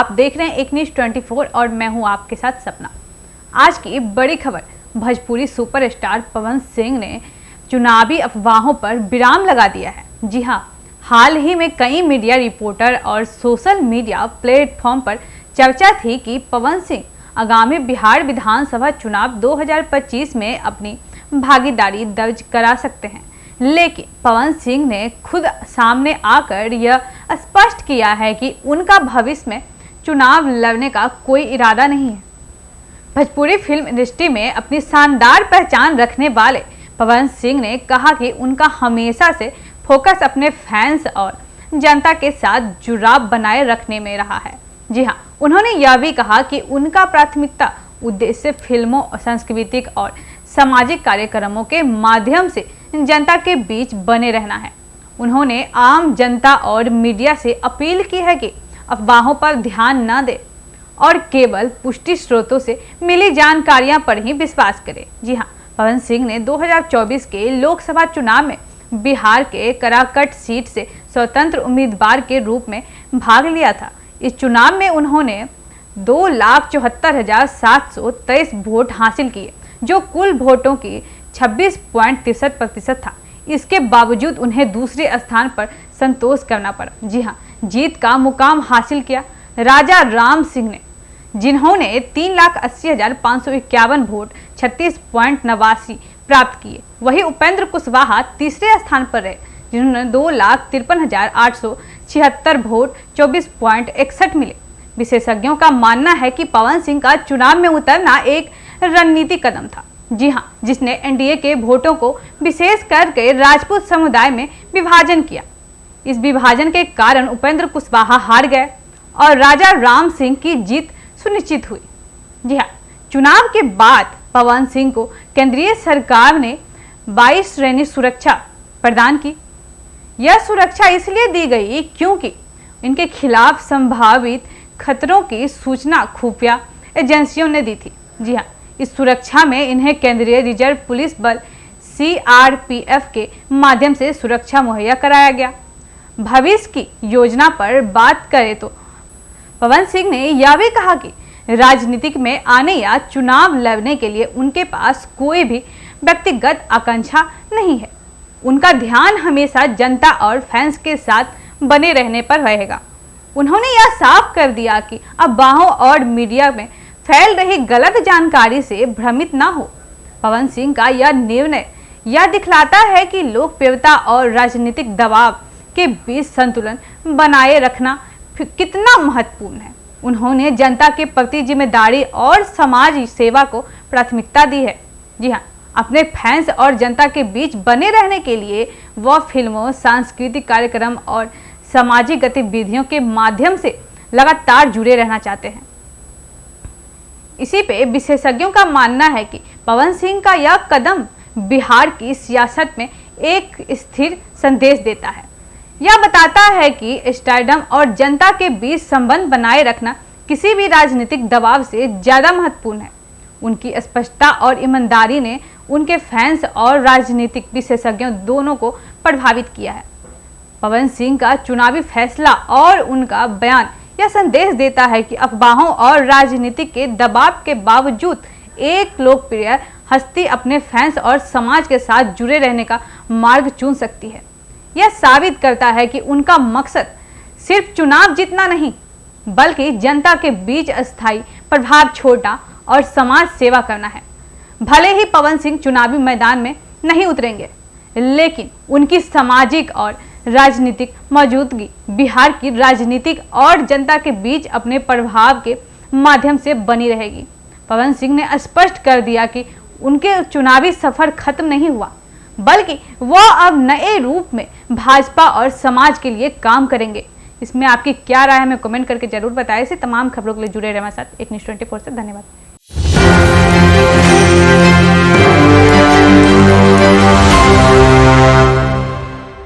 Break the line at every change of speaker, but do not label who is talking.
आप देख रहे हैं एक न्यूज़ 24 और मैं हूं आपके साथ सपना। आज की बड़ी खबर, भोजपुरी सुपरस्टार पवन सिंह ने चुनावी अफवाहों पर विराम लगा दिया है। जी हां, हाल ही में कई मीडिया रिपोर्टर और सोशल मीडिया प्लेटफॉर्म पर चर्चा थी कि पवन सिंह आगामी बिहार विधानसभा चुनाव 2025 में अपनी भागीदारी दर्ज करा सकते हैं, लेकिन पवन सिंह ने खुद सामने आकर यह स्पष्ट किया है कि उनका भविष्य में चुनाव लड़ने का कोई इरादा नहीं है। भोजपुरी फिल्म इंडस्ट्री में अपनी शानदार पहचान रखने वाले पवन सिंह ने कहा कि उनका हमेशा से फोकस अपने फैंस और जनता के साथ जुड़ाव बनाए रखने में रहा है। जी हाँ, उन्होंने यह भी कहा कि उनका प्राथमिकता उद्देश्य फिल्मों, सांस्कृतिक और सामाजिक कार्यक्रमों के माध्यम से जनता के बीच बने रहना है। उन्होंने आम जनता और मीडिया से अपील की है कि अफवाहों पर ध्यान न दें और केवल पुष्टि स्रोतों से मिली जानकारियां पर ही विश्वास करें। जी हां, पवन सिंह ने 2024 के लोकसभा चुनाव में बिहार के कराकट सीट से स्वतंत्र उम्मीदवार के रूप में भाग लिया था। इस चुनाव में उन्होंने 2,74,723 वोट हासिल किए, जो कुल वोटों की 26.63% था। इसके बावजूद उन्हें दूसरे स्थान पर संतोष करना पड़ा। जी हां, जीत का मुकाम हासिल किया राजा राम सिंह ने, जिन्होंने 3,80,551 वोट 36.89 प्राप्त किए। वहीं उपेंद्र कुशवाहा तीसरे स्थान पर रहे, जिन्होंने 2,53,876 वोट 24.61 मिले। विशेषज्ञों का मानना है कि पवन सिंह का चुनाव में उतरना एक रणनीतिक कदम था। जी हां, जिसने एनडीए के वोटों को विशेष करके राजपूत समुदाय में विभाजन किया। इस विभाजन के कारण उपेंद्र कुशवाहा हार गए और राजा राम सिंह की जीत सुनिश्चित हुई। जी हां, चुनाव के बाद पवन सिंह को केंद्रीय सरकार ने 22 श्रेणी सुरक्षा प्रदान की। यह सुरक्षा इसलिए दी गई क्योंकि इनके खिलाफ संभावित खतरों की सूचना खुफिया एजेंसियों ने दी थी। जी हां, इस सुरक्षा में इन्हें केंद्रीय रिजर्व पुलिस बल CRPF के माध्यम से सुरक्षा मुहैया कराया गया। भविष्य की योजना पर बात करें तो पवन सिंह ने यह भी कहा कि राजनीतिक में आने या चुनाव लड़ने के लिए उनके पास कोई भी व्यक्तिगत आकांक्षा नहीं है। उनका ध्यान हमेशा जनता और फैंस के साथ बने रहने पर रहेगा। उन्होंने यह साफ कर दिया कि अफवाहों और मीडिया में फैल रही गलत जानकारी से भ्रमित न हो। पवन सिंह का यह निर्णय यह दिखलाता है कि लोकप्रियता और राजनीतिक दबाव के बीच संतुलन बनाए रखना कितना महत्वपूर्ण है। उन्होंने जनता के प्रति जिम्मेदारी और समाज सेवा को प्राथमिकता दी है। जी हाँ, अपने फैंस और जनता के बीच बने रहने के लिए वह फिल्मों, सांस्कृतिक कार्यक्रम और सामाजिक गतिविधियों के माध्यम से लगातार जुड़े रहना चाहते हैं। इसी पे विशेषज्ञों का मानना है कि पवन सिंह का यह कदम बिहार की सियासत में एक स्थिर संदेश देता है। यह बताता है कि स्टारडम और जनता के बीच संबंध बनाए रखना किसी भी राजनीतिक दबाव से ज्यादा महत्वपूर्ण है। उनकी स्पष्टता और ईमानदारी ने उनके फैंस और राजनीतिक विशेषज्ञों दोनों को प्रभावित किया है। पवन सिंह का चुनावी फैसला और उनका बयान यह संदेश देता है कि अफवाहों और राजनीति के दबाव के बावजूद एक लोकप्रिय हस्ती अपने फैंस और समाज के साथ जुड़े रहने का मार्ग चुन सकती है। यह साबित करता है कि उनका मकसद सिर्फ चुनाव जीतना नहीं, बल्कि जनता के बीच अस्थायी प्रभाव छोड़ना और समाज सेवा करना है। भले ही पवन सिंह चुनावी मैदान में नहीं उतरेंगे, लेकिन उनकी सामाजिक और राजनीतिक मौजूदगी बिहार की राजनीतिक और जनता के बीच अपने प्रभाव के माध्यम से बनी रहेगी। पवन सिंह ने स्पष्ट कर दिया कि उनके चुनावी सफर खत्म नहीं हुआ, बल्कि वह अब नए रूप में भाजपा और समाज के लिए काम करेंगे। इसमें आपकी क्या राय है, हमें कमेंट करके जरूर बताएं। इसे तमाम खबरों के लिए जुड़े रहे हमारे साथ एक न्यूज़ 24 से। धन्यवाद।